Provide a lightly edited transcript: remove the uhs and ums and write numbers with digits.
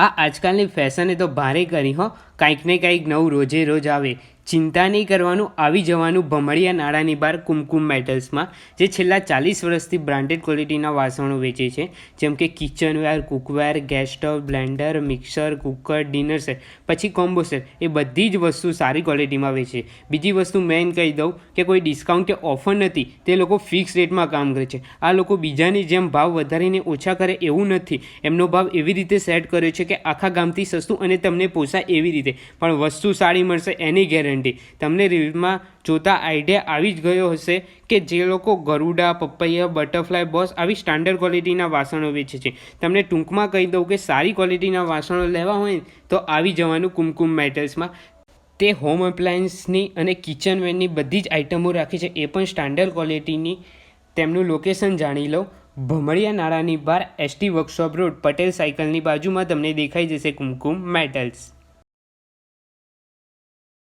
આજકાલની ફેશને તો ભારે કરી હો, કાંઈક ને કાંઈક નવું રોજે રોજ આવે. ચિંતા નહીં કરવાનું, આવી જવાનું ભમડિયા નાળાની બહાર કુમકુમ મેટલ્સમાં, જે છેલ્લા 40 વર્ષથી બ્રાન્ડેડ ક્વોલિટીના વાસણો વેચે છે, જેમ કે kitchenware, cookware, gas stove, blender, mixer, cooker, dinner set, પછી કોમ્બો સેટ. એ બધી જ વસ્તુ સારી ક્વોલિટીમાં વેચે. બીજી વસ્તુ મેન કહી દઉં કે કોઈ ડિસ્કાઉન્ટ કે ઓફર નથી, તે લોકો ફિક્સ રેટમાં કામ કરે છે. આ લોકો બીજાની જેમ ભાવ વધારીને ઓછા કરે એવું નથી. એમનો ભાવ એવી રીતે સેટ કર્યો છે કે આખા ગામથી સસ્તું અને તમને પોસાય એવી રીતે, પણ વસ્તુ સારી મળશે એની ગેરંટી. તમને રીલમાં જોતા આઈડિયા આવી જ ગયો હશે કે જે લોકો ગરુડા, પપૈયા, બટરફ્લાય, બોસ આવી સ્ટાન્ડર્ડ ક્વોલિટીના વાસણો વેચે છે. તમને ટૂંકમાં કહી દઉં કે સારી ક્વોલિટીના વાસણો લેવા હોય તો આવી જવાનું કુમકુમ મેટલ્સમાં. તે હોમ એપ્લાયન્સની અને કિચનવેરની બધી જ આઇટમો રાખે છે, એ પણ સ્ટાન્ડર્ડ ક્વોલિટીની. તેમનું લોકેશન જાણી લો. ભમડિયા નાળાની બહાર ST વર્કશોપ રોડ, પટેલ સાયકલની બાજુમાં તમને દેખાઈ જશે કુમકુમ મેટલ્સ.